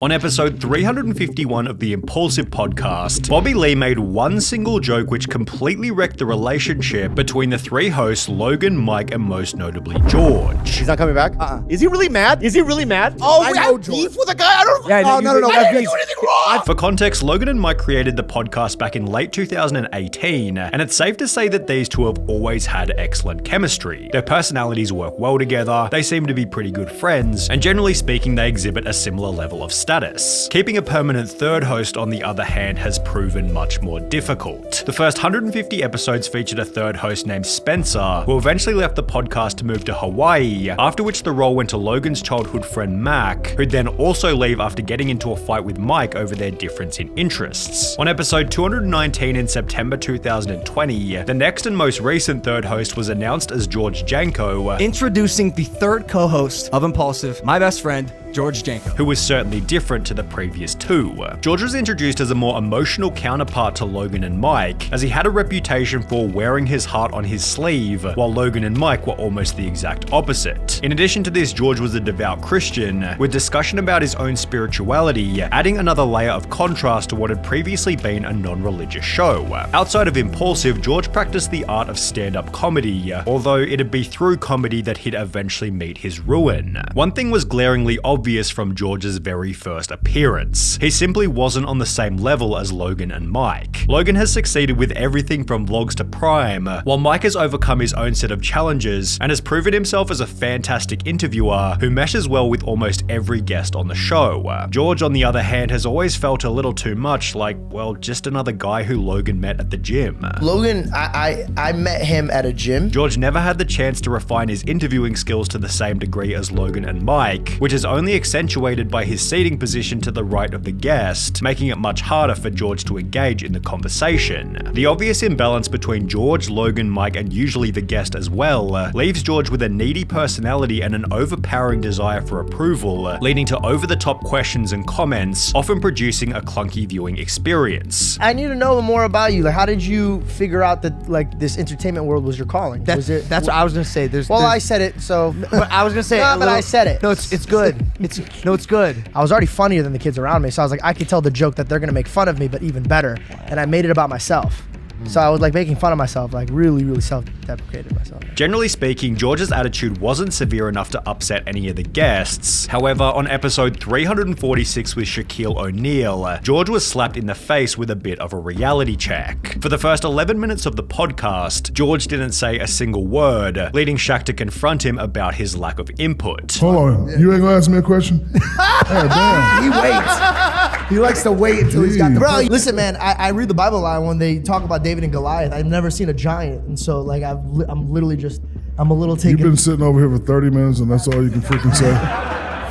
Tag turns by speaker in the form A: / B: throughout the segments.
A: On episode 351 of the Impulsive podcast, Bobby Lee made one single joke which completely wrecked the relationship between the three hosts Logan, Mike, and most notably George.
B: He's not coming back?
C: Is he really mad? Is he really mad?
B: Oh,
C: I
B: we
C: know
B: have
C: George.
B: beef with a guy? I don't
C: Yeah,
B: Oh, no.
C: I
B: didn't do anything wrong.
A: For context, Logan and Mike created the podcast back in late 2018, and it's safe to say that these two have always had excellent chemistry. Their personalities work well together, they seem to be pretty good friends, and generally speaking, they exhibit a similar level of status. Keeping a permanent third host, on the other hand, has proven much more difficult. The first 150 episodes featured a third host named Spencer, who eventually left the podcast to move to Hawaii, after which the role went to Logan's childhood friend Mac, who'd then also leave after getting into a fight with Mike over their difference in interests. On episode 219 in September 2020, the next and most recent third host was announced as George Janko,
C: Introducing the third co-host of Impulsive, my best friend, George Janko.
A: who was certainly different to the previous two. George was introduced as a more emotional counterpart to Logan and Mike, as he had a reputation for wearing his heart on his sleeve, while Logan and Mike were almost the exact opposite. In addition to this, George was a devout Christian, with discussion about his own spirituality, adding another layer of contrast to what had previously been a non-religious show. Outside of Impulsive, George practiced the art of stand-up comedy, although it'd be through comedy that he'd eventually meet his ruin. One thing was glaringly obvious from George's very first appearance. He simply wasn't on the same level as Logan and Mike. Logan has succeeded with everything from vlogs to Prime, while Mike has overcome his own set of challenges and has proven himself as a fantastic interviewer who meshes well with almost every guest on the show. George, on the other hand, has always felt a little too much like, well, just another guy who Logan met at the gym.
B: Logan, I met him at a gym.
A: George never had the chance to refine his interviewing skills to the same degree as Logan and Mike, which is only accentuated by his seating position to the right of the guest, making it much harder for George to engage in the conversation. The obvious imbalance between George, Logan, Mike, and usually the guest as well, leaves George with a needy personality and an overpowering desire for approval, leading to over-the-top questions and comments, often producing a clunky viewing experience.
B: I need to know more about you. Like, how did you figure out that like this entertainment world was your calling?
C: That's what I was gonna say.
B: I said it, so.
C: But I was gonna say.
B: No, but I said it.
C: No, it's good. It's good.
B: I was already funnier than the kids around me, so I was like, I could tell the joke that they're gonna make fun of me, but even better. And I made it about myself. So I was like making fun of myself, like really self-deprecated myself.
A: Generally speaking, George's attitude wasn't severe enough to upset any of the guests. However, on episode 346 with Shaquille O'Neal, George was slapped in the face with a bit of a reality check. For the first 11 minutes of the podcast, George didn't say a single word, leading Shaq to confront him about his lack of input.
D: Hold on, you ain't gonna ask me a question? Oh, damn.
B: He waits. He likes to wait until he's got the. Bro,
D: Jeez.
B: listen, man. I read the Bible a lot when they talk about David and Goliath. I've never seen a giant, and so like I'm literally just I'm a little taken.
D: You've been sitting over here for 30 minutes and that's all you can freaking say?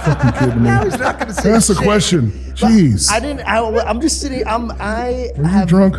D: Fucking kidding me.
B: Now he's not gonna say
D: That's the
B: shit.
D: question. Jeez.
B: I'm just sitting.
D: Are you drunk?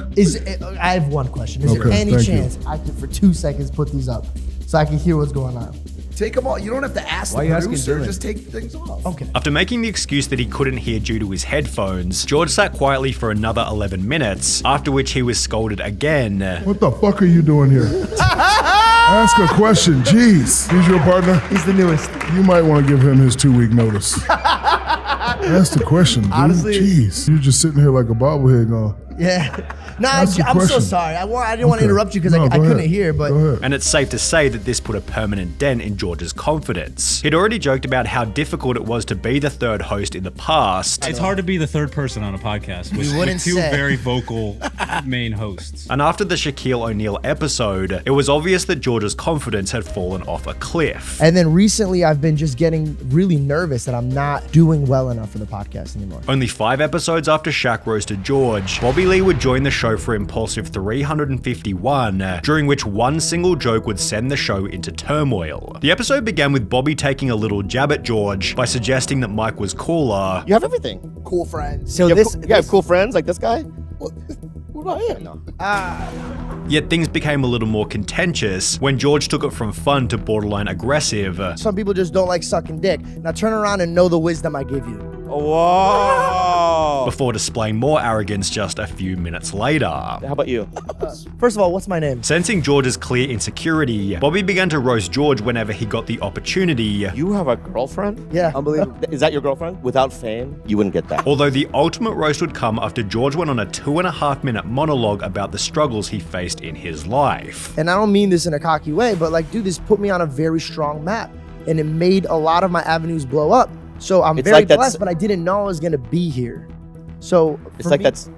B: I have one question. Is there
D: Okay,
B: any
D: thank you.
B: chance I could, for 2 seconds, put these up so I can hear what's going on?
E: Take them all. You don't have to ask
C: Why
E: the
C: you asking
E: producer.
C: Dylan?
E: Just take things off.
B: Okay.
A: After making the excuse that he couldn't hear due to his headphones, George sat quietly for another 11 minutes, after which he was scolded again.
D: What the fuck are you doing here? Ask a question. Jeez. He's your partner?
B: He's the newest.
D: You might want to give him his 2-week notice. Ask the question, dude.
B: Honestly-
D: Jeez. You're just sitting here like a bobblehead going,
B: Yeah. No,
D: Ask the
B: I'm so
D: question.
B: sorry. I didn't want to
D: Okay.
B: interrupt you because
D: No,
B: I
D: go
B: couldn't
D: ahead.
B: hear, but.
D: Go ahead.
A: And it's safe to say that this put a permanent dent in George's confidence. He'd already joked about how difficult it was to be the third host in the past,
F: It's hard to be the third person on a podcast with,
B: wouldn't
F: with two
B: say.
F: very vocal main hosts.
A: and after the Shaquille O'Neal episode, it was obvious that George's confidence had fallen off a cliff.
B: And then recently, I've been just getting really nervous that I'm not doing well enough for the podcast anymore.
A: Only 5 episodes after Shaq roasted George, Bobby Lee would join the show for Impulsive 351, during which one single joke would send the show into turmoil. The episode began with Bobby taking a little jab at George by suggesting that Mike was cooler,
G: You have everything.
E: Cool friends.
C: So
G: You
C: this
G: have cool friends like this guy? What about him? No.
A: yet things became a little more contentious when George took it from fun to borderline aggressive.
B: Some people just don't like sucking dick. Now turn around and know the wisdom I give you.
G: Whoa.
A: before displaying more arrogance just a few minutes later.
G: How about you?
B: First of all, what's my name?
A: Sensing George's clear insecurity, Bobby began to roast George whenever he got the opportunity.
G: You have a girlfriend?
B: Yeah.
G: Unbelievable. Is that your girlfriend? Without fame, you wouldn't get that.
A: Although the ultimate roast would come after George went on a 2.5-minute monologue about the struggles he faced in his life.
B: And I don't mean this in a cocky way, but like, dude, this put me on a very strong map. And it made a lot of my avenues blow up. So I'm
G: It's
B: very
G: like that's-
B: blessed, but I didn't know I was gonna be here. So
G: It's like that's...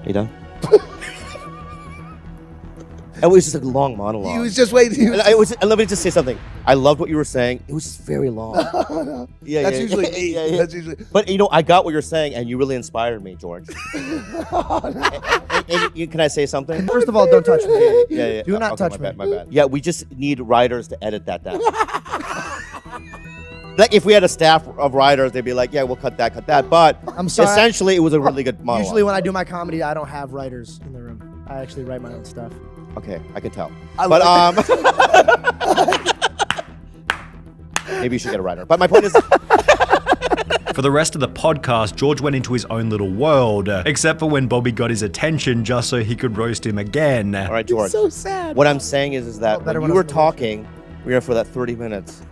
G: You done? It was just a long monologue.
E: He was just waiting.
G: Let me just say something. I loved what you were saying. It was just very long. Yeah,
E: That's
G: yeah,
E: usually
G: yeah,
E: me.
G: yeah, yeah.
E: That's usually.
G: But you know, I got what you're saying, and you really inspired me, George. Can I say something?
B: first of all, don't touch me.
G: Yeah.
B: Do not
G: Okay,
B: touch
G: my
B: me.
G: bad, my bad. Yeah, we just need writers to edit that down. Like if we had a staff of writers, they'd be like, "Yeah, we'll cut that." But
B: I'm sorry.
G: essentially, it was a really good monologue.
B: Usually when I do my comedy, I don't have writers in the room. I actually write my own stuff.
G: Okay, I can tell.
E: I
G: But
E: like
G: maybe you should get a writer. But my point is,
A: For the rest of the podcast, George went into his own little world, except for when Bobby got his attention just so he could roast him again.
G: all right, George.
E: so sad.
G: What I'm saying is that
B: Felt better
G: when
B: when
G: you
B: I
G: were
B: was in the
G: talking, we were here for that 30 minutes.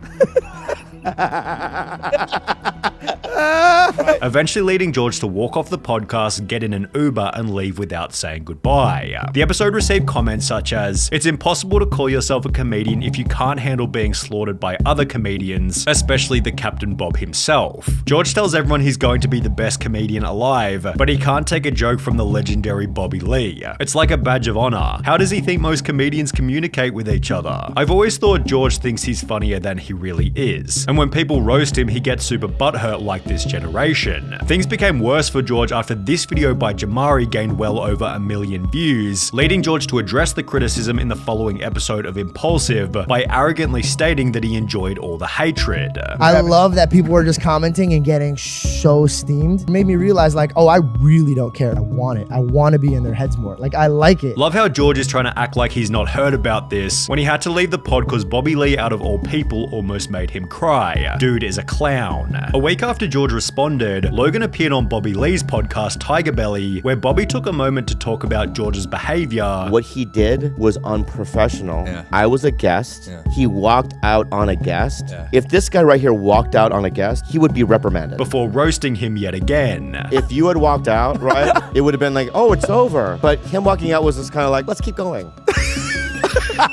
A: Eventually leading George to walk off the podcast, get in an Uber, and leave without saying goodbye. The episode received comments such as, "It's impossible to call yourself a comedian if you can't handle being slaughtered by other comedians, especially the Captain Bob himself." George tells everyone he's going to be the best comedian alive, but he can't take a joke from the legendary Bobby Lee. It's like a badge of honor. How does he think most comedians communicate with each other? I've always thought George thinks he's funnier than he really is, and when people roast him, he gets super butthurt like this generation. Things became worse for George after this video by Jamari gained well over 1 million views, leading George to address the criticism in the following episode of Impulsive by arrogantly stating that he enjoyed all the hatred.
B: I love that people were just commenting and getting so steamed. It made me realize like, oh, I really don't care. I want it. I want to be in their heads more. Like, I like it.
A: Love how George is trying to act like he's not heard about this when he had to leave the pod because Bobby Lee, out of all people, almost made him cry. Dude is a clown. A week after George responded, Logan appeared on Bobby Lee's podcast Tiger Belly, where Bobby took a moment to talk about George's behavior.
G: What he did was unprofessional.
C: Yeah.
G: I was a guest.
C: Yeah.
G: He walked out on a guest.
C: Yeah.
G: If this guy right here walked out on a guest, he would be reprimanded.
A: Before roasting him yet again.
G: If you had walked out, right, it would have been like, oh, it's over. But him walking out was just kind of like, let's keep going.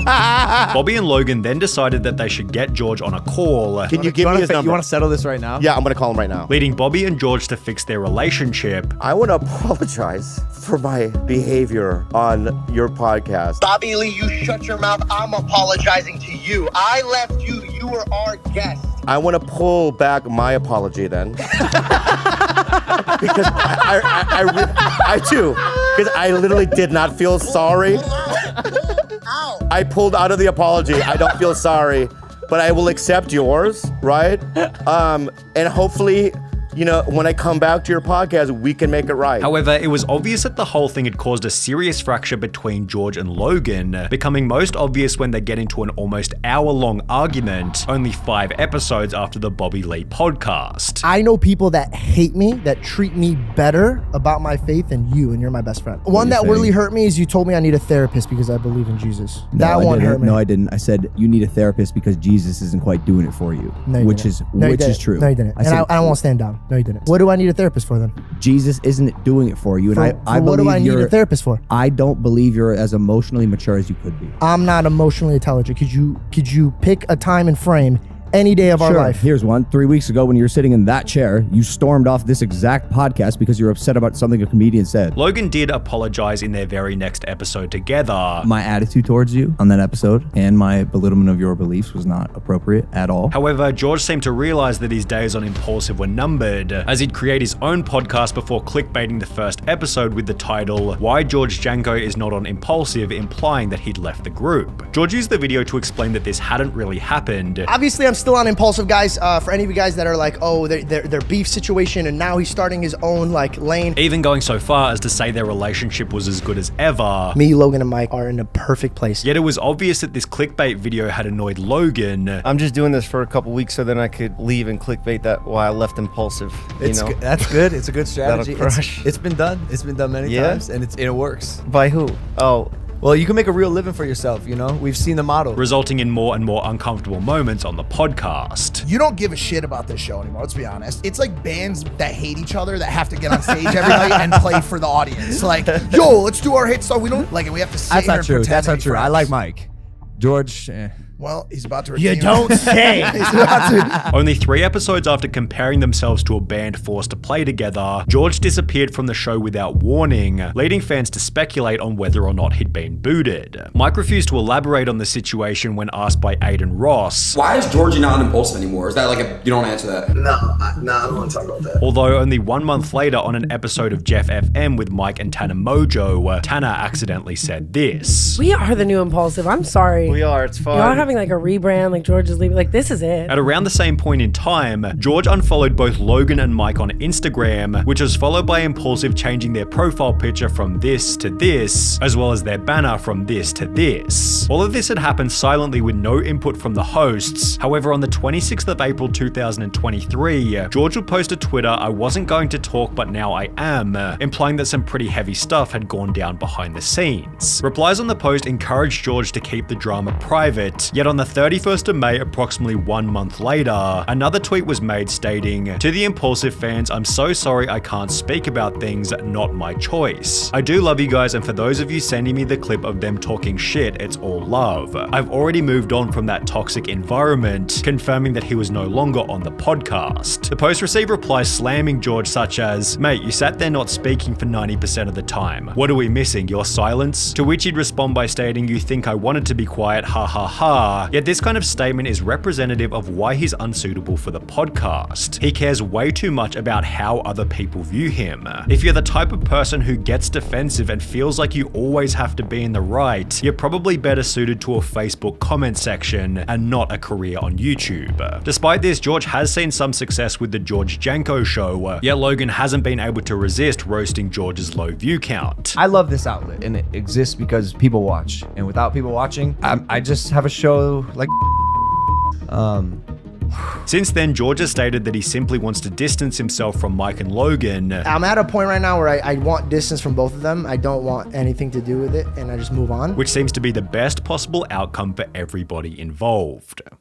A: Bobby and Logan then decided that they should get George on a call,
G: Can you give me his number?
C: You want to settle this right now?
G: Yeah, I'm gonna call him right now.
A: leading Bobby and George to fix their relationship.
G: I want to apologize for my behavior on your podcast.
H: Bobby Lee, you shut your mouth. I'm apologizing to you. I left you. You were our guest.
G: I want to pull back my apology then. Because I do. Because I literally did not feel sorry.
H: Ow.
G: I pulled out of the apology. I don't feel sorry, but I will accept yours, right? And hopefully, you know, when I come back to your podcast, we can make it right.
A: However, it was obvious that the whole thing had caused a serious fracture between George and Logan, becoming most obvious when they get into an almost hour-long argument, only 5 episodes after the Bobby Lee podcast.
B: I know people that hate me, that treat me better about my faith than you, and you're my best friend. One that really hurt me is you told me I need a therapist because I believe in Jesus. That one hurt me.
I: No, I didn't. I said you need a therapist because Jesus isn't quite doing it for you,
B: No, you
I: which
B: didn't.
I: is true.
B: No, you didn't. And I won't stand down. No, you didn't. What do I need a therapist for then?
I: Jesus isn't doing it for you, and I
B: what do
I: believe
B: I need
I: you're.
B: a therapist for?
I: I don't believe you're as emotionally mature as you could be.
B: I'm not emotionally intelligent. Could you pick a time and frame any day of our life?
I: Here's one. 3 weeks ago, when you were sitting in that chair, you stormed off this exact podcast because you're upset about something a comedian said.
A: Logan did apologize in their very next episode together.
I: My attitude towards you on that episode and my belittlement of your beliefs was not appropriate at all.
A: However, George seemed to realize that his days on Impulsive were numbered, as he'd create his own podcast before clickbaiting the first episode with the title, Why George Janko is Not on Impulsive, implying that he'd left the group. George used the video to explain that this hadn't really happened.
B: Obviously, I'm still on Impulsive, guys. For any of you guys that are like, oh, their beef situation, and now he's starting his own like lane.
A: Even going so far as to say their relationship was as good as ever.
B: Me, Logan, and Mike are in a perfect place.
A: Yet it was obvious that this clickbait video had annoyed Logan.
J: I'm just doing this for a couple weeks so then I could leave and clickbait that why I left Impulsive.
C: That's good. It's a good strategy.
J: That'll crush.
C: It's been done. It's been done many times, and it works.
J: By who? Oh.
C: Well, you can make a real living for yourself, you know? We've seen the model.
A: Resulting in more and more uncomfortable moments on the podcast.
E: You don't give a shit about this show anymore, let's be honest. It's like bands that hate each other that have to get on stage every night and play for the audience. Like, yo, let's do our hit song. We don't like it. We have to sit
C: That's
E: here
C: not
E: and
C: true.
E: pretend
C: That's not
E: any
C: true. I
E: friends.
C: like Mike. George,
E: Well, he's about to
B: You
E: redeem
B: don't say.
E: He's about to.
A: Only 3 episodes after comparing themselves to a band forced to play together, George disappeared from the show without warning, leading fans to speculate on whether or not he'd been booted. Mike refused to elaborate on the situation when asked by Aiden Ross.
K: Why is Georgie not on Impulsive anymore? Is that like you don't answer that?
H: No, I don't want to talk about that.
A: Although only 1 month later on an episode of Jeff FM with Mike and Tanner Mojo, Tanner accidentally said this.
L: We are the new Impulsive. I'm sorry.
J: We are. It's fun.
L: Y'all are having like a rebrand, like George is leaving. Like, this is it.
A: At around the same point in time, George unfollowed both Logan and Mike on Instagram, which was followed by Impulsive changing their profile picture from this to this, as well as their banner from this to this. All of this had happened silently with no input from the hosts. However, on the 26th of April 2023, George would post to Twitter, "I wasn't going to talk, but now I am," implying that some pretty heavy stuff had gone down behind the scenes. Replies on the post encouraged George to keep the drama private, yet on the 31st of May, approximately 1 month later, another tweet was made stating, "To the Impulsive fans, I'm so sorry I can't speak about things, not my choice. I do love you guys, and for those of you sending me the clip of them talking shit, it's all love. I've already moved on from that toxic environment," confirming that he was no longer on the podcast. The post received replies slamming George such as, "Mate, you sat there not speaking for 90% of the time. What are we missing, your silence?" To which he'd respond by stating, "You think I wanted to be quiet, ha ha ha." Yet this kind of statement is representative of why he's unsuitable for the podcast. He cares way too much about how other people view him. If you're the type of person who gets defensive and feels like you always have to be in the right, you're probably better suited to a Facebook comment section and not a career on YouTube. Despite this, George has seen some success with the George Janko show, yet Logan hasn't been able to resist roasting George's low view count.
C: I love this outlet, and it exists because people watch. And without people watching, I just have a show like
A: Since then, George has stated that he simply wants to distance himself from Mike and Logan.
B: I'm at a point right now where I want distance from both of them. I don't want anything to do with it, and I just move on.
A: Which seems to be the best possible outcome for everybody involved.